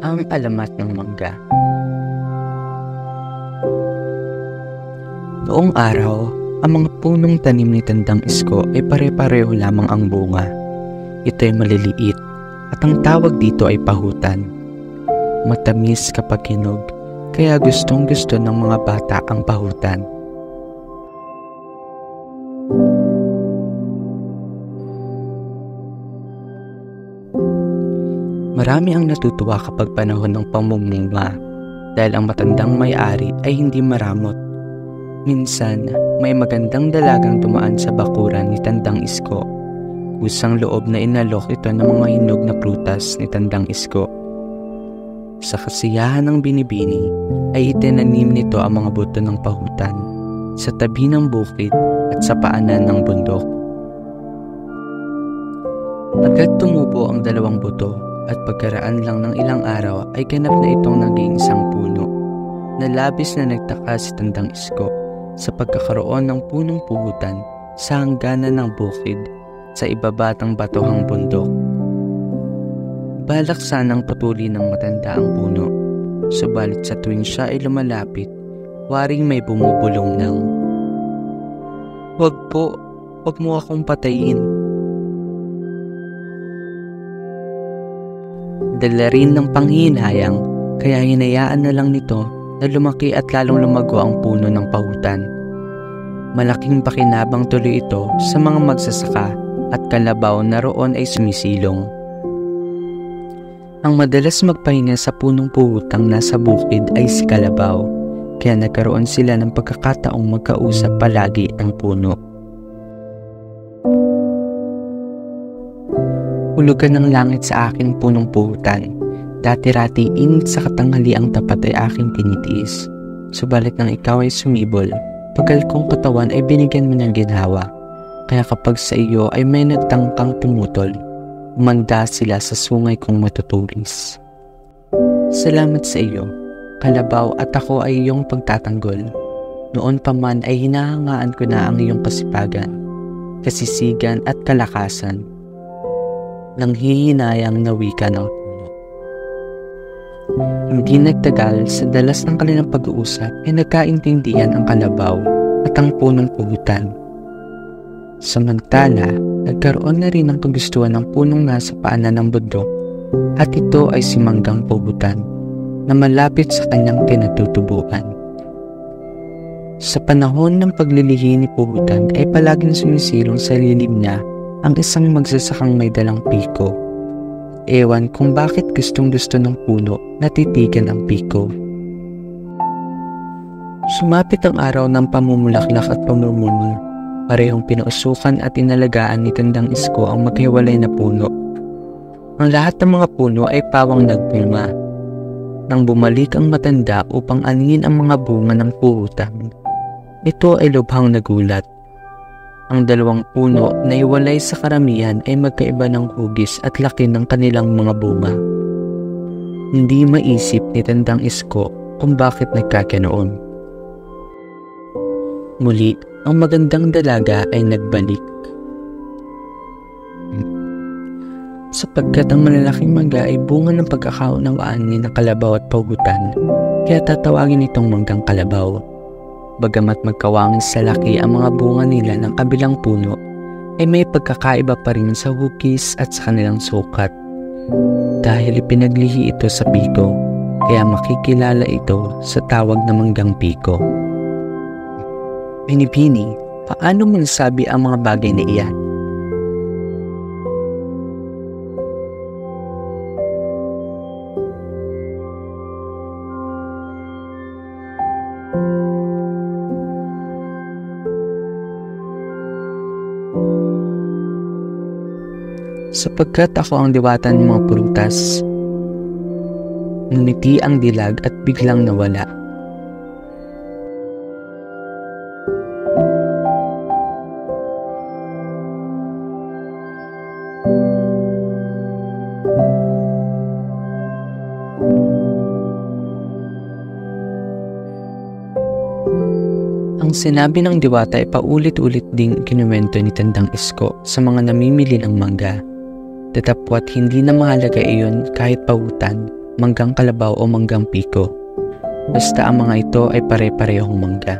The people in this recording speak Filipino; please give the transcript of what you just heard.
Ang alamat ng mangga. Noong araw, ang mga punong tanim ni Tandang Isko ay pare-pareho lamang ang bunga. Ito ay maliliit at ang tawag dito ay pahutan. Matamis kapag hinog, kaya gustong-gusto ng mga bata ang pahutan. Marami ang natutuwa kapag panahon ng pamumunga dahil ang matandang may-ari ay hindi maramot. Minsan, may magandang dalagang dumaan sa bakuran ni Tandang Isko. Kusang loob na inalok ito ng mga hinog na prutas ni Tandang Isko. Sa kasiyahan ng binibini ay itinanim nito ang mga buto ng pahutan sa tabi ng bukid at sa paanan ng bundok. Agad tumubo ang dalawang buto at pagkaraan lang ng ilang araw ay ganap na itong naging isang puno. Nalabis na nagtaka si Tandang Isko sa pagkakaroon ng punong puhutan sa hangganan ng bukid sa ibabatang batuhang bundok. Balak sanang patuloy ng matanda ang puno, subalit sa tuwing siya ay lumalapit, waring may bumubulong ng, "Wag po, wag mo akong patayin." Dala rin ng panghihinayang, kaya hinayaan na lang nito na lumaki at lalong lumago ang puno ng pahutan. Malaking pakinabang tuloy ito sa mga magsasaka at kalabaw na roon ay sumisilong. Ang madalas magpahinga sa punong puhutang nasa bukid ay si Kalabaw, kaya nagkaroon sila ng pagkakataong magkausap palagi ang puno. Hulugan ng langit sa aking punong puhutan. Dati-rati init sa katanghali ang tapat ay aking tinitiis. Subalit nang ikaw ay sumibol, pagal kong katawan ay binigyan mo ng ginhawa. Kaya kapag sa iyo ay may nagtangkang tumutol, umanda sila sa sungay kong matutulis. Salamat sa iyo, Kalabaw, at ako ay iyong pagtatanggol. Noon pa man ay hinahangaan ko na ang iyong kasipagan, kasisigan at kalakasan. Nang hihinayang na wika ng puno. Hindi nagtagal, sa dalas ng kanilang pag-uusap ay nagkaintindihan ang Kalabaw at ang punong puhutan. Samantala, nagkaroon na rin ng kagustuhan ng punong nasa paanan ng bundok at ito ay si Manggang Puhutan na malapit sa kanyang pinatutubuan. Sa panahon ng paglilihi ni Puhutan ay palaging sumisilong sa lilim niya ang isang magsasakang may dalang piko. Ewan kung bakit gustong-gusto ng puno na titigan ang piko. Sumapit ang araw ng pamumulaklak at pamumuni. Parehong pinausukan at inalagaan ni Tandang Isko ang maghiwalay na puno. Ang lahat ng mga puno ay pawang nagbunga. Nang bumalik ang matanda upang aningin ang mga bunga ng puhutan, ito ay lubhang nagulat. Ang dalawang puno na iwalay sa karamihan ay magkaiba ng hugis at laki ng kanilang mga bunga. Hindi maisip ni Tandang Isko kung bakit nagkaganoon. Muli, ang magandang dalaga ay nagbalik. Sapagkat ang malalaking mangga ay bunga ng pagkakaunawaan ni ng Kalabaw at Puhutan, kaya tatawagin itong Manggang Kalabaw. Bagamat magkawangis sa laki ang mga bunga nila ng kabilang puno, ay may pagkakaiba pa rin sa hugis at sa kanilang sukat. Dahil ipinaglihi ito sa piko, kaya makikilala ito sa tawag na Manggang Piko. Binibini, paano mo nasabi ang mga bagay na iyan? Sapagkat ako ang diwata ng mga prutas. Ngumiti ang dilag at biglang nawala. Ang sinabi ng diwata ay paulit-ulit ding kinuwento ni Tandang Isko sa mga namimili ng mangga. Datapwat hindi na mahalaga iyon kahit pahutan, manggang kalabaw o manggang piko. Basta ang mga ito ay pare-parehong mangga.